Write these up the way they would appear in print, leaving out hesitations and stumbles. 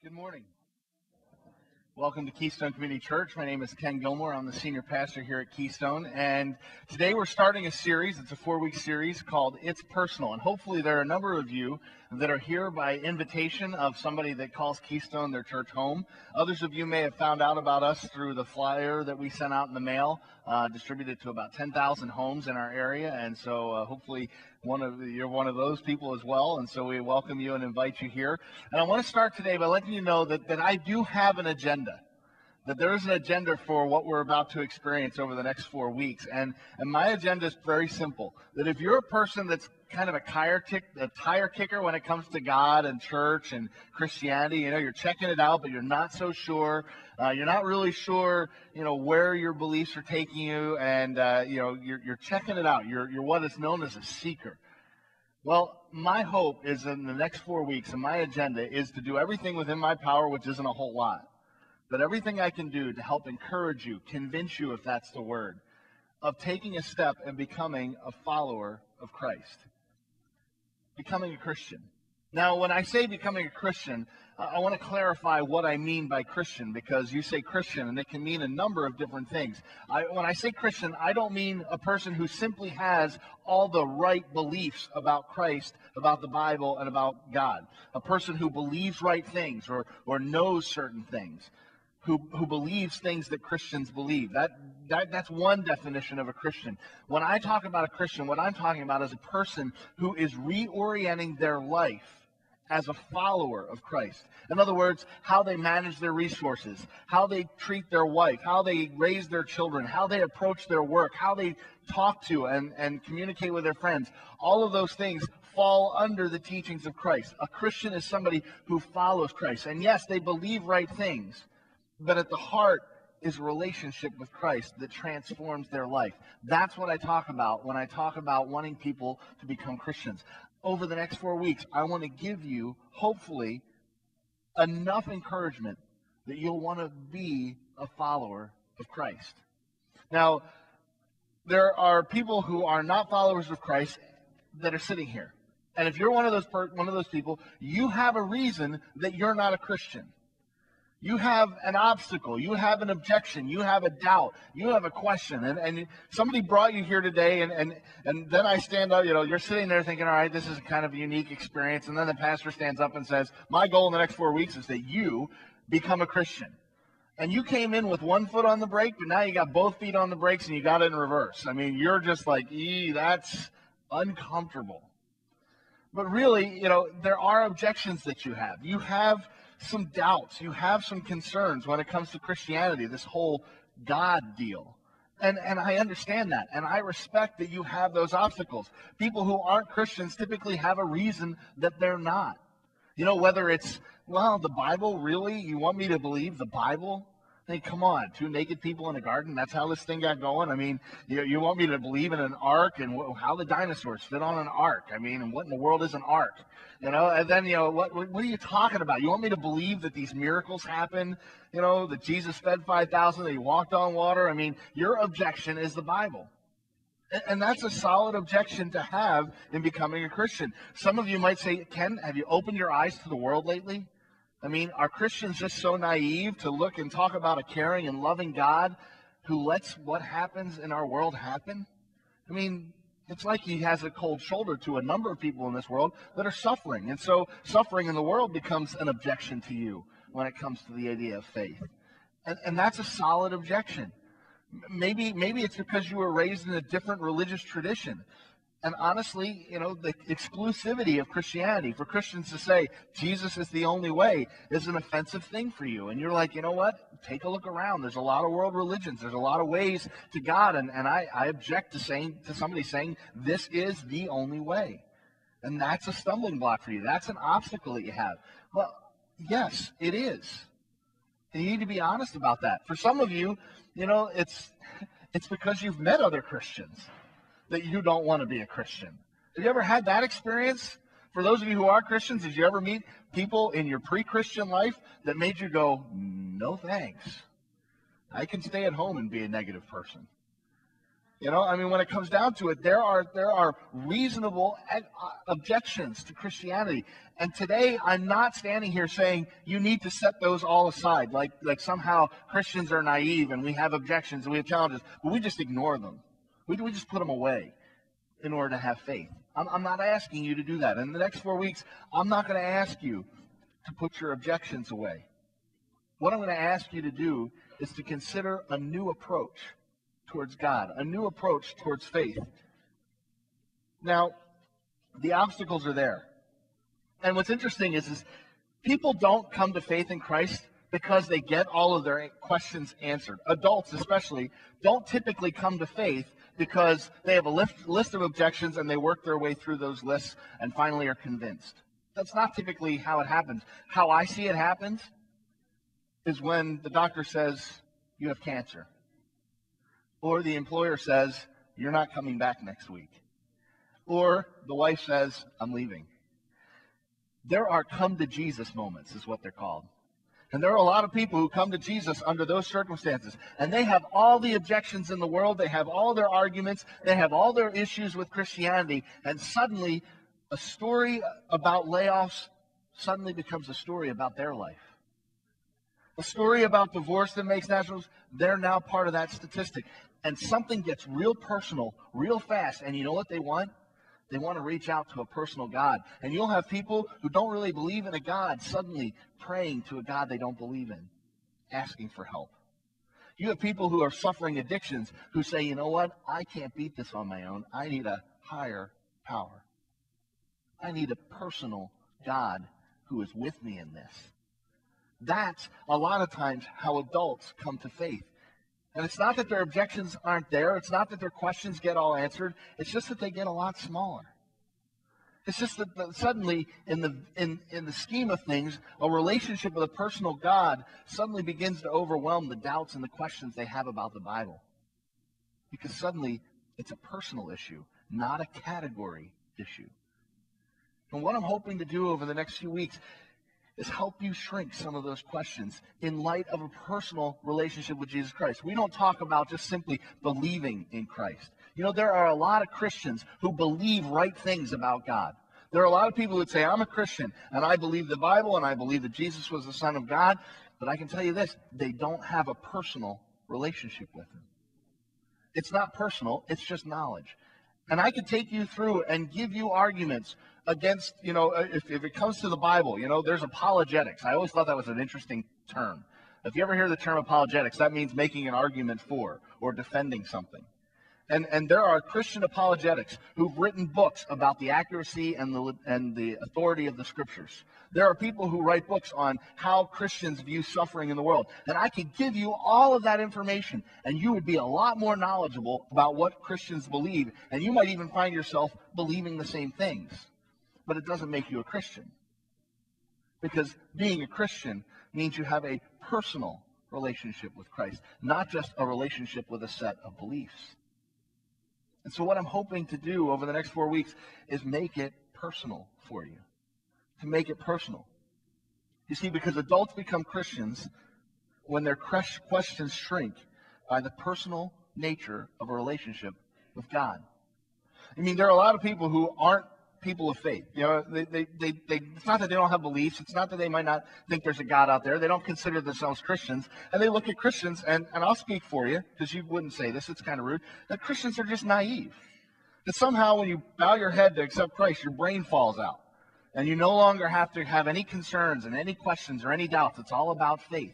Good morning. Welcome to Keystone Community Church. My name is Ken Gilmore. I'm the senior pastor here at Keystone. And today we're starting a series. It's a 4-week series called It's Personal. And hopefully there are a number of you that are here by invitation of somebody that calls Keystone their church home. Others of you may have found out about us through the flyer that we sent out in the mail, distributed to about 10,000 homes in our area. And so hopefully you're one of those people as well. And so we welcome you and invite you here. And I want to start today by letting you know that I do have an agenda. That there is an agenda for what we're about to experience over the next 4 weeks. And my agenda is very simple. That if you're a person that's kind of a tire kicker when it comes to God and church and Christianity, you're checking it out, but you're not so sure. You're not really sure, where your beliefs are taking you, and you're checking it out. You're what is known as a seeker. Well, my hope is in the next 4 weeks, and my agenda is to do everything within my power, which isn't a whole lot. But everything I can do to help encourage you, convince you, if that's the word, of taking a step and becoming a follower of Christ. Becoming a Christian. Now, when I say becoming a Christian, I want to clarify what I mean by Christian, because you say Christian, and it can mean a number of different things. When I say Christian, I don't mean a person who simply has all the right beliefs about Christ, about the Bible, and about God. A person who believes right things or knows certain things. Who believes things that Christians believe. That's one definition of a Christian. When I talk about a Christian, what I'm talking about is a person who is reorienting their life as a follower of Christ. In other words, how they manage their resources, how they treat their wife, how they raise their children, how they approach their work, how they talk to and communicate with their friends. All of those things fall under the teachings of Christ. A Christian is somebody who follows Christ. And yes, they believe right things. But at the heart is a relationship with Christ that transforms their life. That's what I talk about when I talk about wanting people to become Christians. Over the next 4 weeks, I want to give you, hopefully, enough encouragement that you'll want to be a follower of Christ. Now, there are people who are not followers of Christ that are sitting here. And if you're one of those people, you have a reason that you're not a Christian. You have an obstacle, you have an objection, you have a doubt, you have a question, and somebody brought you here today, and then I stand up, you're sitting there thinking, all right, this is kind of a unique experience, and then the pastor stands up and says, my goal in the next 4 weeks is that you become a Christian. And you came in with one foot on the brake, but now you got both feet on the brakes and you got it in reverse. I mean, you're just like, that's uncomfortable. But really, there are objections that you have. You have some doubts. You have some concerns when it comes to Christianity, this whole God deal. And I understand that. And I respect that you have those obstacles. People who aren't Christians typically have a reason that they're not. Whether it's, the Bible, really? You want me to believe the Bible? Hey, come on, 2 naked people in a garden, that's how this thing got going? I mean, you want me to believe in an ark and how the dinosaurs fit on an ark? I mean, and what in the world is an ark? And then, what are you talking about? You want me to believe that these miracles happen? That Jesus fed 5,000, that he walked on water? I mean, your objection is the Bible. And that's a solid objection to have in becoming a Christian. Some of you might say, Ken, have you opened your eyes to the world lately? I mean, are Christians just so naive to look and talk about a caring and loving God who lets what happens in our world happen? I mean, it's like he has a cold shoulder to a number of people in this world that are suffering. And so suffering in the world becomes an objection to you when it comes to the idea of faith. And that's a solid objection. Maybe it's because you were raised in a different religious tradition. And honestly, the exclusivity of Christianity, for Christians to say Jesus is the only way, is an offensive thing for you. And you're like, you know what? Take a look around. There's a lot of world religions. There's a lot of ways to God. And I object to somebody saying this is the only way. And that's a stumbling block for you. That's an obstacle that you have. Well, yes, it is. And you need to be honest about that. For some of you, it's because you've met other Christians that you don't want to be a Christian. Have you ever had that experience? For those of you who are Christians, did you ever meet people in your pre-Christian life that made you go, no thanks. I can stay at home and be a negative person. You know, I mean, when it comes down to it, there are reasonable objections to Christianity. And today, I'm not standing here saying you need to set those all aside, like somehow Christians are naive and we have objections and we have challenges, but we just ignore them. We just put them away in order to have faith. I'm not asking you to do that. In the next 4 weeks, I'm not going to ask you to put your objections away. What I'm going to ask you to do is to consider a new approach towards God, a new approach towards faith. Now, the obstacles are there. And what's interesting is people don't come to faith in Christ because they get all of their questions answered. Adults especially don't typically come to faith because they have a list of objections and they work their way through those lists and finally are convinced. That's not typically how it happens. How I see it happens is when the doctor says, you have cancer. Or the employer says, you're not coming back next week. Or the wife says, I'm leaving. There are come to Jesus moments, is what they're called. And there are a lot of people who come to Jesus under those circumstances. And they have all the objections in the world. They have all their arguments. They have all their issues with Christianity. And suddenly, a story about layoffs suddenly becomes a story about their life. A story about divorce that makes nationals, they're now part of that statistic. And something gets real personal, real fast. And you know what they want? They want to reach out to a personal God. And you'll have people who don't really believe in a God suddenly praying to a God they don't believe in, asking for help. You have people who are suffering addictions who say, you know what? I can't beat this on my own. I need a higher power. I need a personal God who is with me in this. That's a lot of times how adults come to faith. And it's not that their objections aren't there. It's not that their questions get all answered. It's just that they get a lot smaller. It's just that suddenly, in the scheme of things, a relationship with a personal God suddenly begins to overwhelm the doubts and the questions they have about the Bible. Because suddenly, it's a personal issue, not a category issue. And what I'm hoping to do over the next few weeks is help you shrink some of those questions in light of a personal relationship with Jesus Christ. We don't talk about just simply believing in Christ. You know, there are a lot of Christians who believe right things about God. There are a lot of people who would say, I'm a Christian, and I believe the Bible, and I believe that Jesus was the Son of God. But I can tell you this, they don't have a personal relationship with him. It's not personal, it's just knowledge. And I could take you through and give you arguments against, you know, if it comes to the Bible, you know, there's apologetics. I always thought that was an interesting term. If you ever hear the term apologetics, that means making an argument for or defending something. And there are Christian apologetics who've written books about the accuracy and the authority of the Scriptures. There are people who write books on how Christians view suffering in the world. And I could give you all of that information, and you would be a lot more knowledgeable about what Christians believe. And you might even find yourself believing the same things. But it doesn't make you a Christian. Because being a Christian means you have a personal relationship with Christ, not just a relationship with a set of beliefs. And so what I'm hoping to do over the next 4 weeks is make it personal for you. To make it personal. You see, because adults become Christians when their questions shrink by the personal nature of a relationship with God. I mean, there are a lot of people who aren't people of faith. You know, it's not that they don't have beliefs. It's not that they might not think there's a God out there. They don't consider themselves Christians. And they look at Christians, and I'll speak for you, because you wouldn't say this. It's kind of rude. That Christians are just naive. That somehow when you bow your head to accept Christ, your brain falls out. And you no longer have to have any concerns and any questions or any doubts. It's all about faith.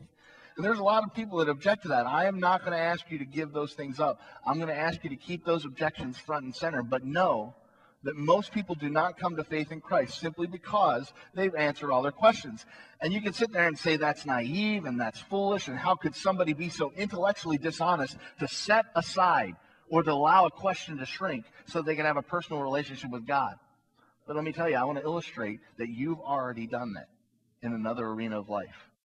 And there's a lot of people that object to that. I am not going to ask you to give those things up. I'm going to ask you to keep those objections front and center. But know that most people do not come to faith in Christ simply because they've answered all their questions. And you can sit there and say that's naive and that's foolish, and how could somebody be so intellectually dishonest to set aside or to allow a question to shrink so they can have a personal relationship with God. But let me tell you, I want to illustrate that you've already done that in another arena of life.